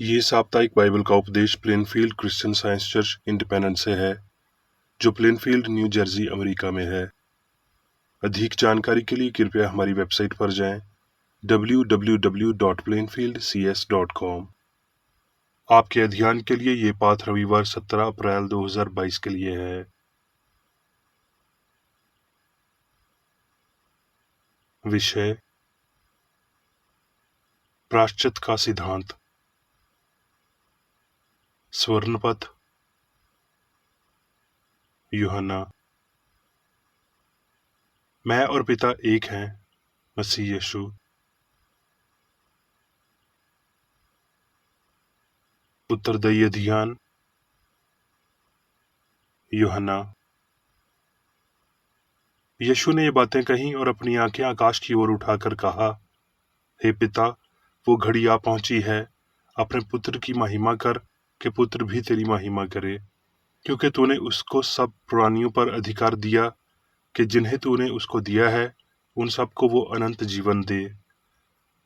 ये साप्ताहिक बाइबल का उपदेश Plainfield Christian science church independence से है, जो प्लेनफील्ड, न्यू जर्सी, अमेरिका में है। अधिक जानकारी के लिए कृपया हमारी वेबसाइट पर जाएं www.plainfieldcs.com। आपके अध्ययन के लिए ये पाठ रविवार 17 अप्रैल 2022 के लिए है। विषय: प्रायश्चित का सिद्धांत। स्वर्णपथ। यूहन्ना। मैं और पिता एक हैं। मसीह यीशु। उत्तरदायी अध्ययन। यूहन्ना। यीशु ने ये बातें कहीं और अपनी आंखें आकाश की ओर उठाकर कहा, हे पिता, वो घड़ी आ पहुंची है। अपने पुत्र की महिमा कर कि पुत्र भी तेरी महिमा करे, क्योंकि तूने उसको सब प्राणियों पर अधिकार दिया कि जिन्हें तूने उसको दिया है उन सबको वो अनंत जीवन दे,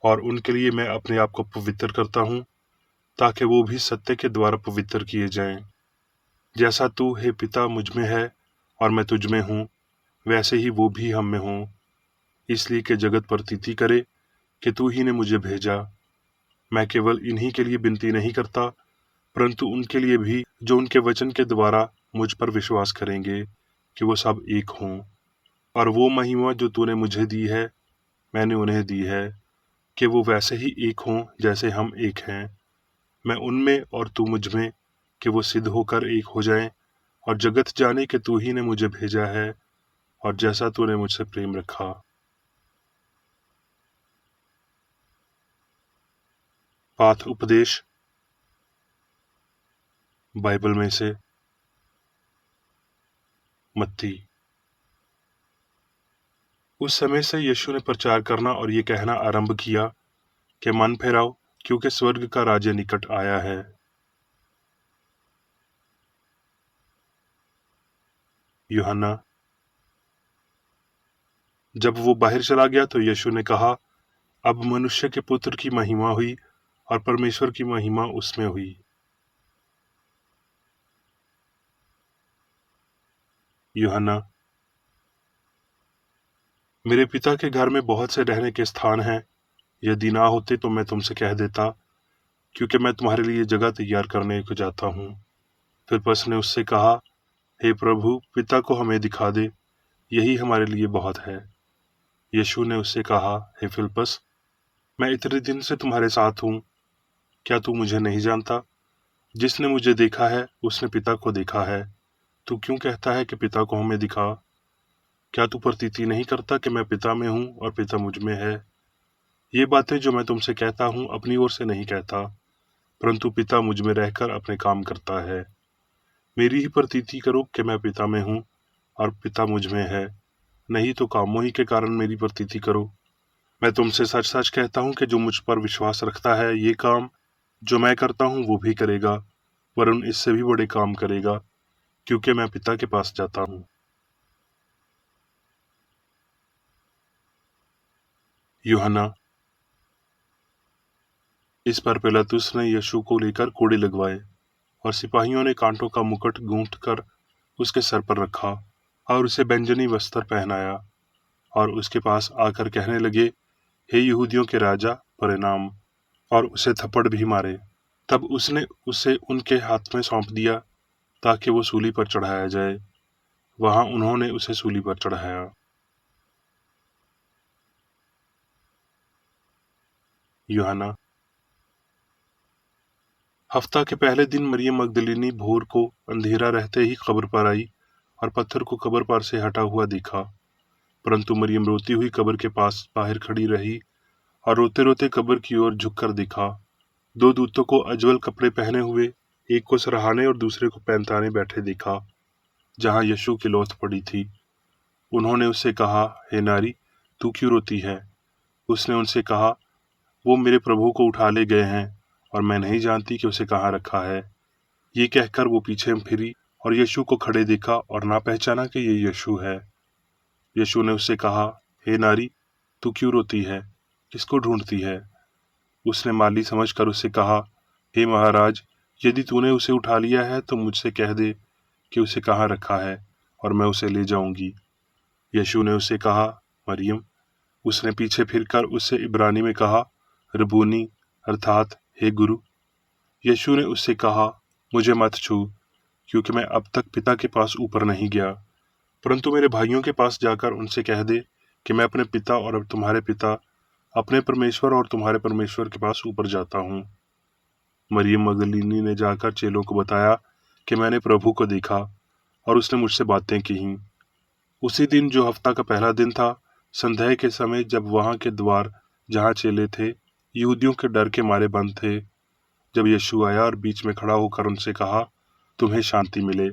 और उनके लिए मैं अपने आप को पवित्र करता हूँ, ताकि वो भी सत्य के द्वारा पवित्र किए जाएं। जैसा तू, हे पिता, मुझ में है और मैं तुझ में हूँ, वैसे ही वो भी हम में हों, इसलिए कि जगत प्रतीति करे कि तू ही ने मुझे भेजा। मैं केवल इन्हीं के लिए विनती नहीं करता, परंतु उनके लिए भी जो उनके वचन के द्वारा मुझ पर विश्वास करेंगे, कि वो सब एक हों। और वो महिमा जो तूने मुझे दी है, मैंने उन्हें दी है, कि वो वैसे ही एक हों जैसे हम एक हैं। मैं उनमें और तू मुझ में, कि वो सिद्ध होकर एक हो जाएं, और जगत जाने कि तू ही ने मुझे भेजा है, और जैसा तूने मुझसे प्रेम रखा। पाठ उपदेश बाइबल में से मत्ती। उस समय से यीशु ने प्रचार करना और ये कहना आरंभ किया कि मन फेराओ, क्योंकि स्वर्ग का राज्य निकट आया है। यूहन्ना। जब वो बाहर चला गया तो यीशु ने कहा, अब मनुष्य के पुत्र की महिमा हुई और परमेश्वर की महिमा उसमें हुई। यूहन्ना। मेरे पिता के घर में बहुत से रहने के स्थान हैं। यदि ना होते तो मैं तुमसे कह देता, क्योंकि मैं तुम्हारे लिए जगह तैयार करने को जाता हूँ। फिलिप्पस ने उससे कहा, हे प्रभु, पिता को हमें दिखा दे, यही हमारे लिए बहुत है। यीशु ने उससे कहा, हे फिलिप्पस, मैं इतने दिन से तुम्हारे साथ हूँ, क्या तू मुझे नहीं जानता? जिसने मुझे देखा है उसने पिता को देखा है। तू क्यों कहता है कि पिता को हमें दिखा? क्या तू प्रतीति नहीं करता कि मैं पिता में हूँ और पिता मुझ में है? ये बातें जो मैं तुमसे कहता हूँ अपनी ओर से नहीं कहता, परंतु पिता मुझ में रहकर अपने काम करता है। मेरी ही प्रतीति करो कि मैं पिता में हूँ और पिता मुझ में है, नहीं तो कामों ही के कारण मेरी प्रतीति करो। मैं तुमसे सच सच कहता हूँ कि जो मुझ पर विश्वास रखता है, ये काम जो मैं करता हूँ वो भी करेगा, वरन इससे भी बड़े काम करेगा, क्योंकि मैं पिता के पास जाता हूँ। यूहन्ना। इस पर पिलातुस ने यीशु को लेकर कोड़े लगवाए, और सिपाहियों ने कांटों का मुकुट गूंथ कर उसके सर पर रखा और उसे बैंजनी वस्त्र पहनाया, और उसके पास आकर कहने लगे, हे यहूदियों के राजा, प्रणाम, और उसे थप्पड़ भी मारे। तब उसने उसे उनके हाथ में सौंप दिया, ताकि वो सूली पर चढ़ाया जाए। वहां उन्होंने उसे सूली पर चढ़ाया। यूहन्ना। हफ्ता के पहले दिन मरियम मगदलिनी भोर को अंधेरा रहते ही कब्र पर आई और पत्थर को कब्र पर से हटा हुआ देखा। परंतु मरियम रोती हुई कब्र के पास बाहर खड़ी रही और रोते रोते कब्र की ओर झुककर देखा। दो दूतों को अज्वल कपड़े पहने हुए, एक को सरहाने और दूसरे को पैंताने बैठे देखा, जहां यीशु की लौथ पड़ी थी। उन्होंने उससे कहा, हे नारी, तू क्यों रोती है? उसने उनसे कहा, वो मेरे प्रभु को उठा ले गए हैं और मैं नहीं जानती कि उसे कहाँ रखा है। ये कहकर वो पीछे फिरी और यीशु को खड़े देखा और ना पहचाना कि ये यीशु है। यीशु ने उससे कहा, हे नारी, तू क्यों रोती है? किसको ढूंढती है? उसने माली समझकर उससे कहा, हे महाराज, यदि तूने उसे उठा लिया है तो मुझसे कह दे कि उसे कहाँ रखा है और मैं उसे ले जाऊंगी। यीशु ने उसे कहा, मरियम। उसने पीछे फिरकर उससे इब्रानी में कहा, रबूनी, अर्थात हे गुरु। यीशु ने उससे कहा, मुझे मत छू, क्योंकि मैं अब तक पिता के पास ऊपर नहीं गया, परंतु मेरे भाइयों के पास जाकर उनसे कह दे कि मैं अपने पिता और अब तुम्हारे पिता, अपने परमेश्वर और तुम्हारे परमेश्वर के पास ऊपर जाता हूँ। मरियम मगदलीनी ने जाकर चेलों को बताया कि मैंने प्रभु को देखा और उसने मुझसे बातें की। उसी दिन, जो हफ्ता का पहला दिन था, संध्या के समय, जब वहां के द्वार जहां चेले थे यहूदियों के डर के मारे बंद थे, जब यीशु आया और बीच में खड़ा होकर उनसे कहा, तुम्हें शांति मिले,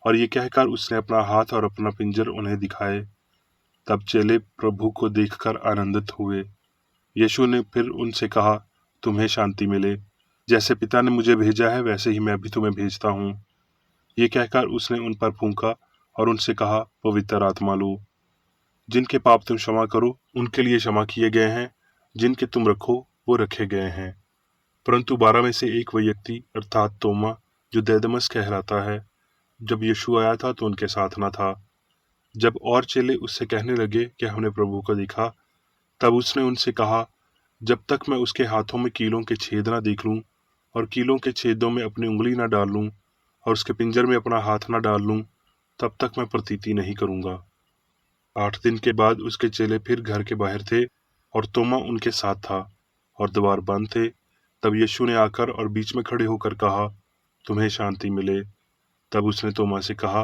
और ये कहकर उसने अपना हाथ और अपना पिंजर उन्हें दिखाए। तब चेले प्रभु को देखकर आनंदित हुए। यीशु ने फिर उनसे कहा, तुम्हें शांति मिले। जैसे पिता ने मुझे भेजा है वैसे ही मैं भी तुम्हें भेजता हूँ। ये कहकर उसने उन पर फूंका और उनसे कहा, पवित्र आत्मा लो। जिनके पाप तुम क्षमा करो उनके लिए क्षमा किए गए हैं, जिनके तुम रखो वो रखे गए हैं। परंतु 12 में से एक व्यक्ति अर्थात तोमा, जो दिदुमुस कहलाता है, जब यीशु आया था तो उनके साथ न था। जब और चेले उससे कहने लगे कि हमने प्रभु को देखा, तब उसने उनसे कहा, जब तक मैं उसके हाथों में कीलों के छेद न देख लूं और कीलों के छेदों में अपनी उंगली न डाल लूं और उसके पिंजर में अपना हाथ न डाल लूं, तब तक मैं प्रतीति नहीं करूंगा। 8 दिन के बाद उसके चेले फिर घर के बाहर थे और तोमा उनके साथ था और द्वार बंद थे। तब यीशु ने आकर और बीच में खड़े होकर कहा, तुम्हें शांति मिले। तब उसने तोमा से कहा,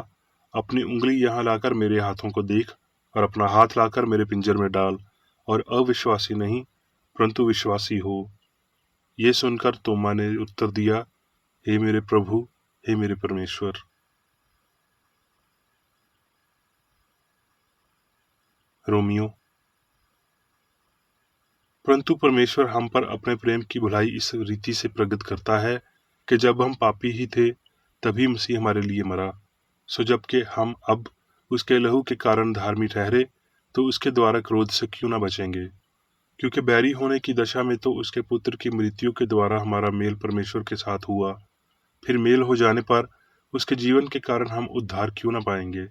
अपनी उंगली यहाँ लाकर मेरे हाथों को देख और अपना हाथ लाकर मेरे पिंजर में डाल और अविश्वासी नहीं परंतु विश्वासी हो। ये सुनकर तोमा ने उत्तर दिया, हे मेरे प्रभु, हे मेरे परमेश्वर। रोमियो। परंतु परमेश्वर हम पर अपने प्रेम की भलाई इस रीति से प्रकट करता है कि जब हम पापी ही थे तभी मसीह हमारे लिए मरा। सो जबकि हम अब उसके लहू के कारण धार्मिक ठहरे तो उसके द्वारा क्रोध से क्यों न बचेंगे। क्योंकि बैरी होने की दशा में तो उसके पुत्र की मृत्यु के द्वारा हमारा मेल परमेश्वर के साथ हुआ, फिर मेल हो जाने पर उसके जीवन के कारण हम उद्धार क्यों न पाएंगे।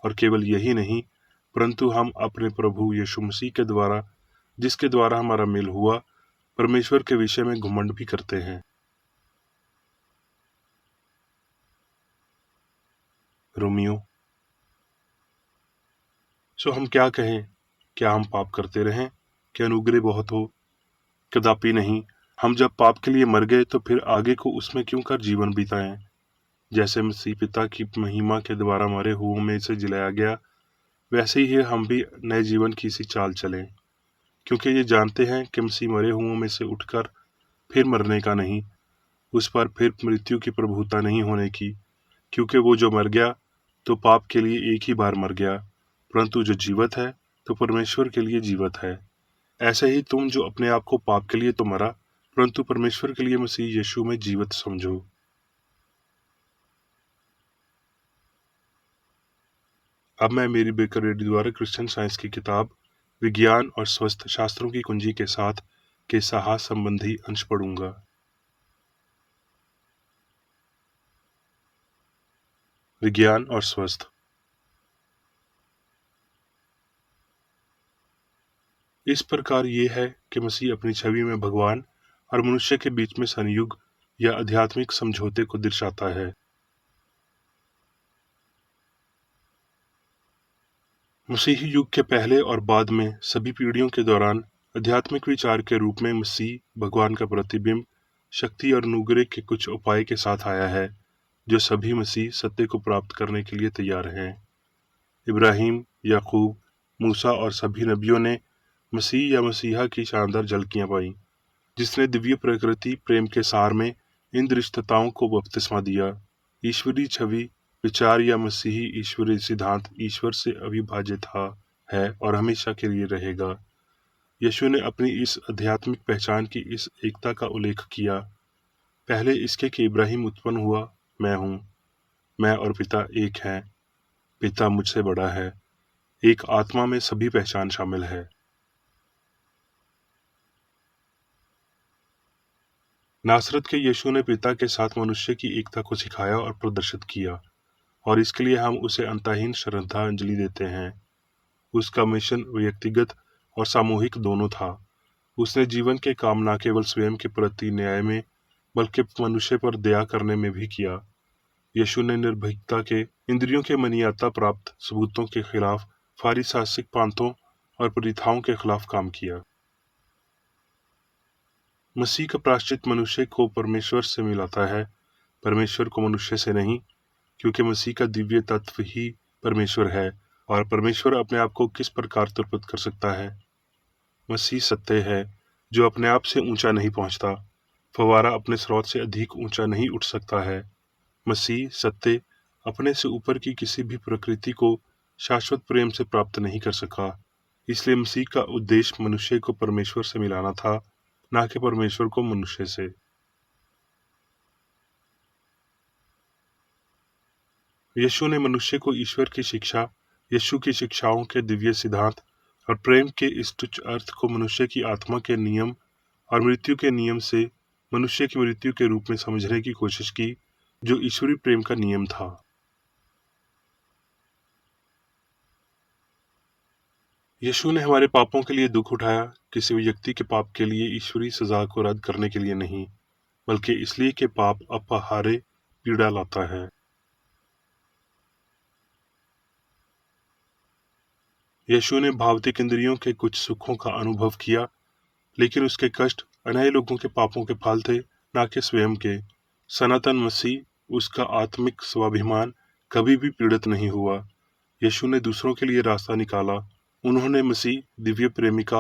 और केवल यही नहीं, परंतु हम अपने प्रभु यीशु मसीह के द्वारा, जिसके द्वारा हमारा मेल हुआ, परमेश्वर के विषय में घमंड भी करते हैं। रोमियो। सो हम क्या कहें? क्या हम पाप करते रहें कि अनुग्रह बहुत हो? कदापि नहीं। हम जब पाप के लिए मर गए तो फिर आगे को उसमें क्यों कर जीवन बिताएं। जैसे मसीह पिता की महिमा के द्वारा मरे हुओं में से जिलाया गया, वैसे ही हम भी नए जीवन की सी चाल चलें, क्योंकि ये जानते हैं कि मसीह मरे हुओं में से उठकर फिर मरने का नहीं, उस पर फिर मृत्यु की प्रभुता नहीं होने की। क्योंकि वो जो मर गया तो पाप के लिए एक ही बार मर गया, परंतु जो जीवित है तो परमेश्वर के लिए जीवित है। ऐसे ही तुम, जो अपने आप को पाप के लिए तो मरा, परंतु परमेश्वर के लिए मसीह यीशु में जीवित समझो। अब मैं मेरी बेकर रेड्डी द्वारा क्रिश्चियन साइंस की किताब विज्ञान और स्वस्थ शास्त्रों की कुंजी के साथ के साहस संबंधी अंश पढ़ूंगा। विज्ञान और स्वस्थ। इस प्रकार ये है कि मसीह अपनी छवि में भगवान और मनुष्य के बीच में संयुग या आध्यात्मिक समझौते को दर्शाता है। मसीही युग के पहले और बाद में सभी पीढ़ियों के दौरान आध्यात्मिक विचार के रूप में मसीह भगवान का प्रतिबिंब, शक्ति और अनुग्रह के कुछ उपाय के साथ आया है, जो सभी मसीह सत्य को प्राप्त करने के लिए तैयार हैं। इब्राहिम, याकूब, मूसा और सभी नबियों ने मसीह या मसीहा की शानदार झलकियां पाई, जिसने दिव्य प्रकृति प्रेम के सार में इन दृष्टताओं को बपतिस्मा दिया। ईश्वरीय छवि, विचार या मसीही ईश्वरीय सिद्धांत ईश्वर से अविभाज्य था, है और हमेशा के लिए रहेगा। यीशु ने अपनी इस आध्यात्मिक पहचान की इस एकता का उल्लेख किया, पहले इसके कि इब्राहिम उत्पन्न हुआ, मैं हूँ, मैं और पिता एक हैं, पिता मुझसे बड़ा है, एक आत्मा में सभी पहचान शामिल है। नासरत के यीशु ने पिता के साथ मनुष्य की एकता को सिखाया और प्रदर्शित किया, और इसके लिए हम उसे अंतहीन श्रद्धांजलि देते हैं। उसका मिशन व्यक्तिगत और सामूहिक दोनों था। उसने जीवन के काम न केवल स्वयं के प्रति न्याय में बल्कि मनुष्य पर दया करने में भी किया। यीशु ने निर्भीकता के, इंद्रियों के मनीयता प्राप्त सबूतों के खिलाफ, फारिसासिक पांतों और प्रथाओं के खिलाफ काम किया। मसीह का प्रायश्चित मनुष्य को परमेश्वर से मिलाता है, परमेश्वर को मनुष्य से नहीं, क्योंकि मसीह का दिव्य तत्व ही परमेश्वर है, और परमेश्वर अपने आप को किस प्रकार तुलना कर सकता है। मसीह सत्य है, जो अपने आप से ऊंचा नहीं पहुंचता। फव्वारा अपने स्रोत से अधिक ऊंचा नहीं उठ सकता है। मसीह सत्य अपने से ऊपर की किसी भी प्रकृति को शाश्वत प्रेम से प्राप्त नहीं कर सका। इसलिए मसीह का उद्देश्य मनुष्य को परमेश्वर से मिलाना था, न कि परमेश्वर को मनुष्य से। यीशु ने मनुष्य को ईश्वर की शिक्षा, यीशु की शिक्षाओं के दिव्य सिद्धांत और प्रेम के इस तुच्छ अर्थ को मनुष्य की आत्मा के नियम और मृत्यु के नियम से मनुष्य की मृत्यु के रूप में समझने की कोशिश की, जो ईश्वरीय प्रेम का नियम था। यीशु ने हमारे पापों के लिए दुख उठाया, किसी व्यक्ति के पाप के लिए ईश्वरीय सजा को रद्द करने के लिए नहीं, बल्कि इसलिए कि पाप अपहारे पीड़ा लाता है। यीशु ने भौतिक इंद्रियों के कुछ सुखों का अनुभव किया, लेकिन उसके कष्ट अन्य लोगों के पापों के फल थे, न कि स्वयं के। सनातन मसीह, उसका आत्मिक स्वाभिमान कभी भी पीड़ित नहीं हुआ। यीशु ने दूसरों के लिए रास्ता निकाला। उन्होंने मसीह दिव्य प्रेमिका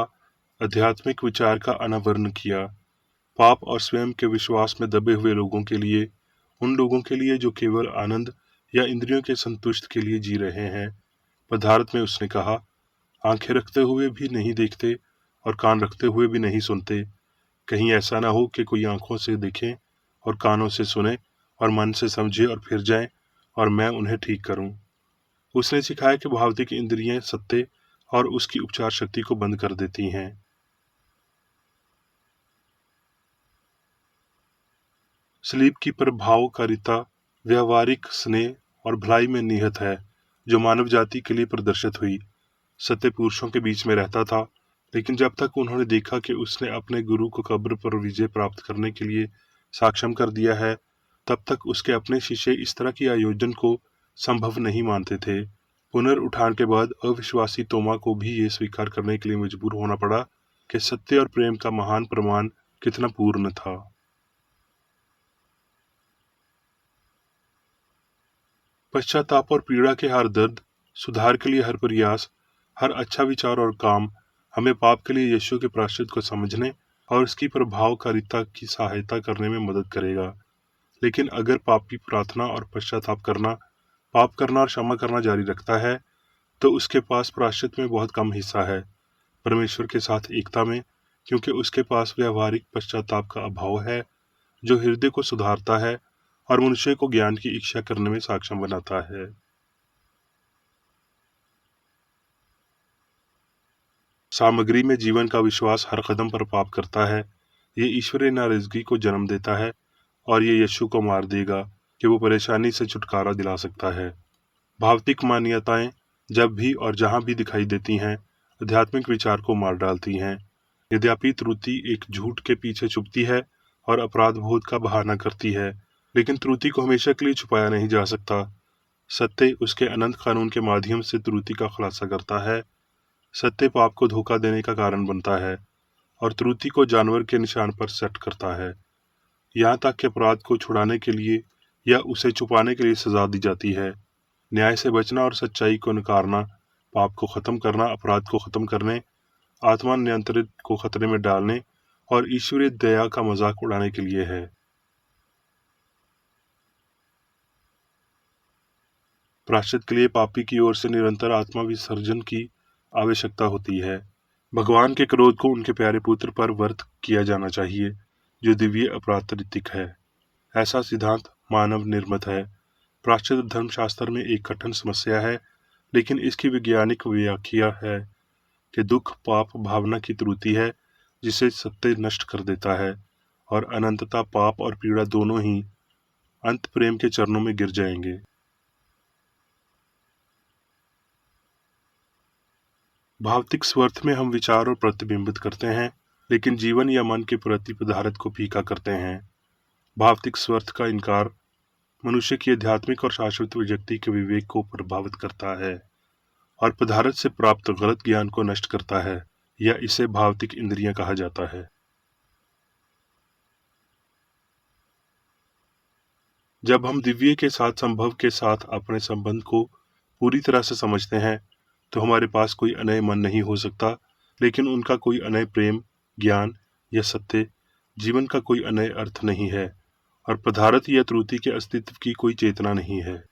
आध्यात्मिक विचार का अनावरण किया। पाप और स्वयं के विश्वास में दबे हुए लोगों के लिए, उन लोगों के लिए जो केवल आनंद या इंद्रियों के संतुष्ट के लिए जी रहे हैं, पदार्थ में उसने कहा, आंखें रखते हुए भी नहीं देखते और कान रखते हुए भी नहीं सुनते। कहीं ऐसा ना हो कि कोई आंखों से देखें और कानों से सुने और मन से समझे और फिर जाएं और मैं उन्हें ठीक करूं। उसने सिखाया कि भौतिक इंद्रियां सत्य और उसकी उपचार शक्ति को बंद कर देती हैं। सलीब की प्रभावकारिता व्यावहारिक स्नेह और भलाई में निहित है, जो मानव जाति के लिए प्रदर्शित हुई। सत्य पुरुषों के बीच में रहता था, लेकिन जब तक उन्होंने देखा कि उसने अपने गुरु को कब्र पर विजय प्राप्त करने के लिए सक्षम कर दिया है, तब तक उसके अपने शिष्य इस तरह के आयोजन को संभव नहीं मानते थे। पुनरुत्थान के बाद अविश्वासी तोमा को भी ये स्वीकार करने के लिए मजबूर होना पड़ा कि सत्य और प्रेम का महान प्रमाण कितना पूर्ण था। पश्चाताप और पीड़ा के हर दर्द, सुधार के लिए हर प्रयास, हर अच्छा विचार और काम हमें पाप के लिए यीशु के प्रायश्चित को समझने और उसकी प्रभावकारिता की सहायता करने में मदद करेगा। लेकिन अगर पापी प्रार्थना और पश्चाताप करना, पाप करना और क्षमा करना जारी रखता है, तो उसके पास प्रायश्चित में बहुत कम हिस्सा है, परमेश्वर के साथ एकता में, क्योंकि उसके पास व्यावहारिक पश्चाताप का अभाव है, जो हृदय को सुधारता है और मनुष्य को ज्ञान की इच्छा करने में सक्षम बनाता है। सामग्री में जीवन का विश्वास हर कदम पर पाप करता है। ये ईश्वरीय नाराजगी को जन्म देता है, और ये यीशु को मार देगा कि वो परेशानी से छुटकारा दिला सकता है। भौतिक मान्यताएं जब भी और जहां भी दिखाई देती हैं, आध्यात्मिक विचार को मार डालती हैं। यद्यपि त्रुटि एक झूठ के पीछे छुपती है और अपराध बोध का बहाना करती है, लेकिन त्रुटि को हमेशा के लिए छुपाया नहीं जा सकता। सत्य उसके अनंत कानून के माध्यम से त्रुटि का खुलासा करता है। सत्य पाप को धोखा देने का कारण बनता है और त्रुटि को जानवर के निशान पर सेट करता है, यहाँ तक कि अपराध को छुड़ाने के लिए या उसे छुपाने के लिए सजा दी जाती है। न्याय से बचना और सच्चाई को नकारना, पाप को खत्म करना, अपराध को खत्म करने, आत्मा नियंत्रित को खतरे में डालने और ईश्वरीय दया का मजाक उड़ाने के लिए है। प्रायश्चित के लिए पापी की ओर से निरंतर आत्मा विसर्जन की आवश्यकता होती है। भगवान के क्रोध को उनके प्यारे पुत्र पर वर्त किया जाना चाहिए, जो दिव्य अप्राकृतिक है। ऐसा सिद्धांत मानव निर्मित है। प्रायश्चित धर्मशास्त्र में एक कठिन समस्या है, लेकिन इसकी वैज्ञानिक व्याख्या है कि दुख पाप भावना की त्रुटि है, जिसे सत्य नष्ट कर देता है और अनंतता पाप और पीड़ा दोनों ही अंत प्रेम के चरणों में गिर जाएंगे। भौतिक स्वार्थ में हम विचार और प्रतिबिंबित करते हैं, लेकिन जीवन या मन के प्रति पदार्थ को फीका करते हैं। भौतिक स्वार्थ का इनकार मनुष्य की आध्यात्मिक और शाश्वत व्यक्ति के विवेक को प्रभावित करता है और पदार्थ से प्राप्त गलत ज्ञान को नष्ट करता है, या इसे भौतिक इंद्रियां कहा जाता है। जब हम दिव्य के साथ संभव के साथ अपने संबंध को पूरी तरह से समझते हैं, तो हमारे पास कोई अनय मन नहीं हो सकता, लेकिन उनका कोई अनय प्रेम, ज्ञान या सत्य, जीवन का कोई अनय अर्थ नहीं है, और पदार्थ या त्रुटि के अस्तित्व की कोई चेतना नहीं है।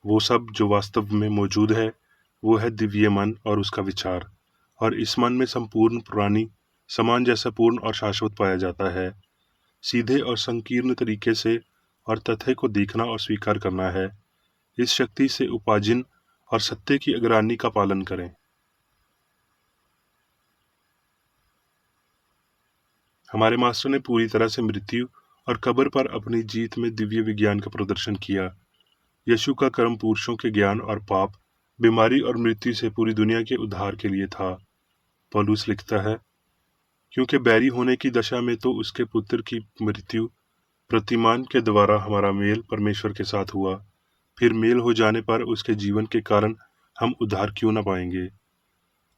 वो सब जो वास्तव में मौजूद है, वो है दिव्य मन और उसका विचार, और इस मन में संपूर्ण पुरानी समान जैसा पूर्ण और शाश्वत पाया जाता है। सीधे और संकीर्ण तरीके से और तथ्य को देखना और स्वीकार करना है। इस शक्ति से उपार्जन और सत्य की अग्राणी का पालन करें। हमारे मास्टर ने पूरी तरह से मृत्यु और कब्र पर अपनी जीत में दिव्य विज्ञान का प्रदर्शन किया। यीशु का कर्म पुरुषों के ज्ञान और पाप, बीमारी और मृत्यु से पूरी दुनिया के उद्धार के लिए था। पौलुस लिखता है, क्योंकि बैरी होने की दशा में तो उसके पुत्र की मृत्यु प्रतिमान के द्वारा हमारा मेल परमेश्वर के साथ हुआ, फिर मेल हो जाने पर उसके जीवन के कारण हम उद्धार क्यों न पाएंगे।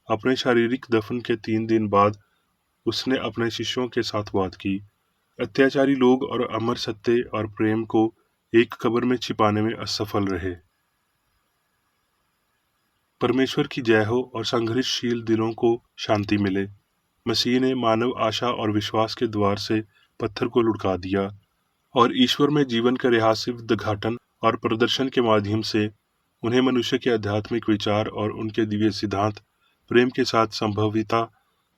अपने शारीरिक दफन के 3 दिन बाद उसने अपने शिष्यों के साथ बात की। अत्याचारी लोग और अमर सत्य और प्रेम को एक कब्र में छिपाने में असफल रहे। परमेश्वर की जय हो और संघर्षशील दिलों को शांति मिले। मसीह ने मानव आशा और विश्वास के द्वार से पत्थर को लुढ़का दिया और ईश्वर में जीवन का रहस्य उद्घाटन और प्रदर्शन के माध्यम से उन्हें मनुष्य के आध्यात्मिक विचार और उनके दिव्य सिद्धांत प्रेम के साथ संभविता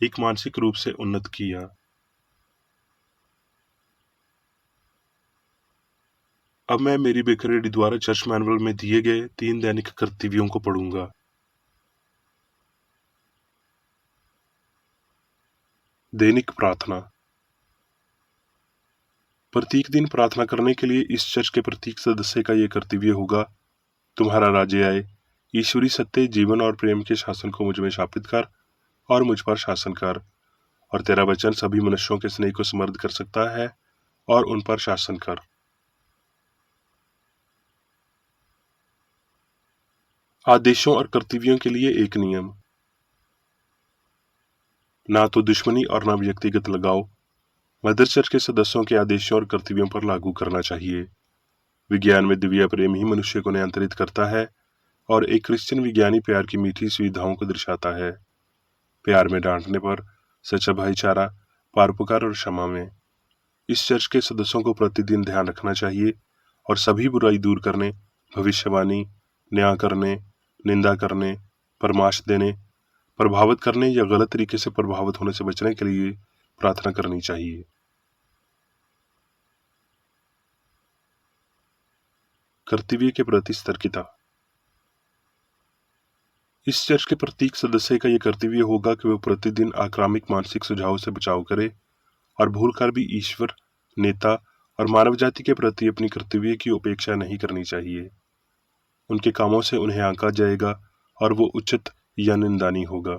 एक मानसिक रूप से उन्नत किया। अब मैं मेरी बेकरेडी द्वारा चर्च मैनुअल में दिए गए 3 दैनिक कर्तव्यों को पढ़ूंगा। दैनिक प्रार्थना। प्रत्येक दिन प्रार्थना करने के लिए इस चर्च के प्रत्येक सदस्य का यह कर्तव्य होगा, तुम्हारा राज्य आए, ईश्वरी सत्य, जीवन और प्रेम के शासन को मुझ में स्थापित कर और मुझ पर शासन कर, और तेरा वचन सभी मनुष्यों के स्नेह को समृद्ध कर सकता है और उन पर शासन कर। आदेशों और कर्तव्यों के लिए एक नियम। ना तो दुश्मनी और ना व्यक्तिगत लगाव मदर चर्च के सदस्यों के आदेशों और कर्तव्यों पर लागू करना चाहिए। विज्ञान में दिव्य प्रेम ही मनुष्य को नियंत्रित करता है और एक क्रिश्चियन विज्ञानी प्यार की मीठी सुविधाओं को दर्शाता है। प्यार में डांटने पर, सच्चा भाईचारा, परोपकार और क्षमा में। इस चर्च के सदस्यों को प्रतिदिन ध्यान रखना चाहिए और सभी बुराई दूर करने, भविष्यवाणी, न्याय करने, निंदा करने, परामर्श देने, प्रभावित करने या गलत तरीके से प्रभावित होने से बचने के लिए प्रार्थना करनी चाहिए। कर्तव्य के प्रति सतर्कता। इस चर्च के प्रत्येक सदस्य का यह कर्तव्य होगा कि वह प्रतिदिन आक्रामक मानसिक सुझावों से बचाव करे और भूलकर भी ईश्वर, नेता और मानव जाति के प्रति अपनी कर्तव्य की उपेक्षा नहीं करनी चाहिए। उनके कामों से उन्हें आंका जाएगा और वो उचित या निंदनीय होगा।